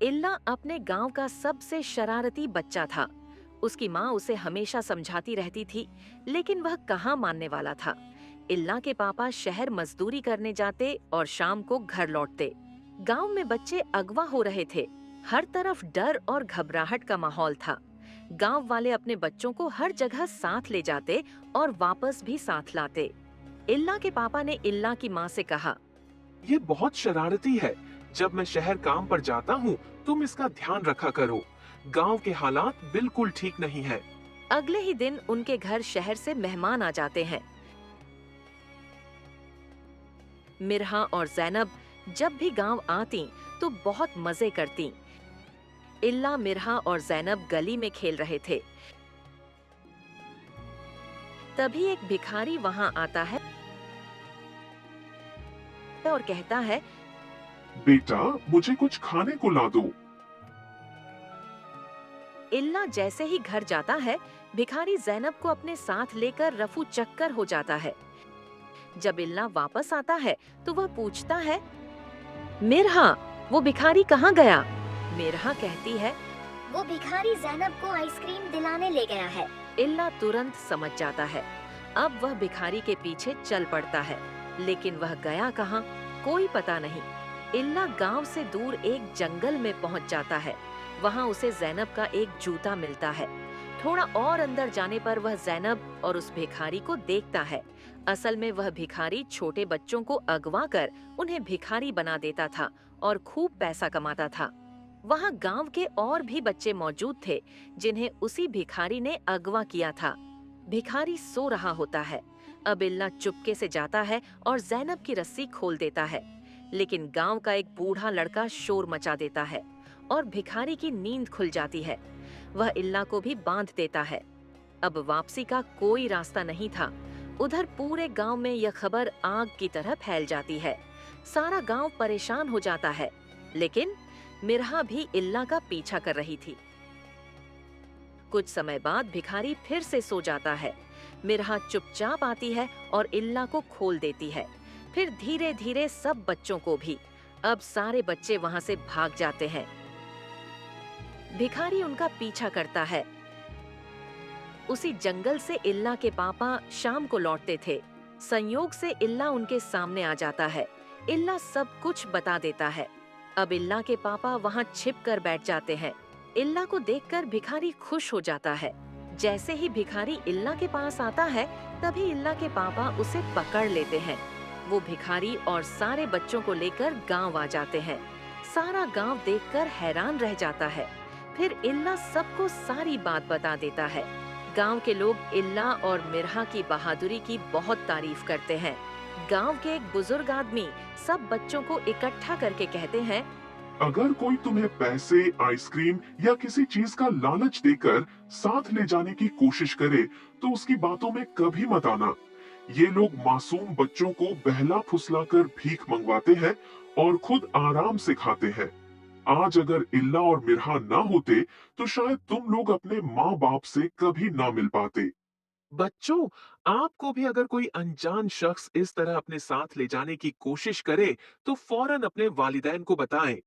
इल्ला अपने गांव का सबसे शरारती बच्चा था। उसकी माँ उसे हमेशा समझाती रहती थी, लेकिन वह कहाँ मानने वाला था। इल्ला के पापा शहर मजदूरी करने जाते और शाम को घर लौटते। गांव में बच्चे अगवा हो रहे थे। हर तरफ डर और घबराहट का माहौल था। गांव वाले अपने बच्चों को हर जगह साथ ले जाते और वापस भी साथ लाते। इल्ला के पापा ने इल्ला की माँ से कहा, ये बहुत शरारती है। जब मैं शहर काम पर जाता हूँ, तुम इसका ध्यान रखा करो। गांव के हालात बिल्कुल ठीक नहीं है। अगले ही दिन उनके घर शहर से मेहमान आ जाते हैं। मिरहा और जैनब जब भी गांव आती तो बहुत मजे करती। इल्ला, मिरहा और जैनब गली में खेल रहे थे। तभी एक भिखारी वहां आता है और कहता है, बेटा, मुझे कुछ खाने को ला दो। इल्ला जैसे ही घर जाता है, भिखारी जैनब को अपने साथ लेकर रफू चक्कर हो जाता है। जब इल्ला वापस आता है तो वह पूछता है, मिरहा, वो भिखारी कहाँ गया? मिरहा कहती है, वो भिखारी जैनब को आइसक्रीम दिलाने ले गया है। इल्ला तुरंत समझ जाता है। अब वह भिखारी के पीछे चल पड़ता है, लेकिन वह गया कहाँ, कोई पता नहीं। इल्ला गांव से दूर एक जंगल में पहुंच जाता है। वहां उसे जैनब का एक जूता मिलता है। थोड़ा और अंदर जाने पर वह जैनब और उस भिखारी को देखता है। असल में वह भिखारी छोटे बच्चों को अगवा कर उन्हें भिखारी बना देता था और खूब पैसा कमाता था। वहां गांव के और भी बच्चे मौजूद थे, जिन्हें उसी भिखारी ने अगवा किया था। भिखारी सो रहा होता है। अब इल्ला चुपके से जाता है और जैनब की रस्सी खोल देता है, लेकिन गांव का एक बूढ़ा लड़का शोर मचा देता है और भिखारी की नींद खुल जाती है। वह इल्ला को भी बांध देता है। अब वापसी का कोई रास्ता नहीं था। उधर पूरे गांव में यह खबर आग की तरह फैल जाती है। सारा गांव परेशान हो जाता है, लेकिन मिरहा भी इल्ला का पीछा कर रही थी। कुछ समय बाद भिखारी फिर से सो जाता है। मिरहा चुपचाप आती है और इल्ला को खोल देती है। फिर धीरे धीरे सब बच्चों को भी। अब सारे बच्चे वहां से भाग जाते हैं। भिखारी उनका पीछा करता है। उसी जंगल से इल्ला के पापा शाम को लौटते थे। संयोग से इल्ला उनके सामने आ जाता है। इल्ला सब कुछ बता देता है। अब इल्ला के पापा वहां छिप कर बैठ जाते हैं। इल्ला को देखकर भिखारी खुश हो जाता है। जैसे ही भिखारी इल्ला के पास आता है, तभी इल्ला के पापा उसे पकड़ लेते हैं। वो भिखारी और सारे बच्चों को लेकर गांव आ जाते हैं। सारा गांव देखकर हैरान रह जाता है। फिर इल्ला सबको सारी बात बता देता है। गांव के लोग इल्ला और मिरहा की बहादुरी की बहुत तारीफ करते हैं। गांव के एक बुजुर्ग आदमी सब बच्चों को इकट्ठा करके कहते हैं, अगर कोई तुम्हें पैसे, आइसक्रीम या किसी चीज का लालच देकर साथ ले जाने की कोशिश करे, तो उसकी बातों में कभी मत आना। ये लोग मासूम बच्चों को बहला फुसलाकर भीख मंगवाते हैं और खुद आराम से खाते हैं। आज अगर इल्ला और मिरहा ना होते, तो शायद तुम लोग अपने माँ बाप से कभी ना मिल पाते। बच्चों, आपको भी अगर कोई अनजान शख्स इस तरह अपने साथ ले जाने की कोशिश करे, तो फौरन अपने वालिदैन को बताएं।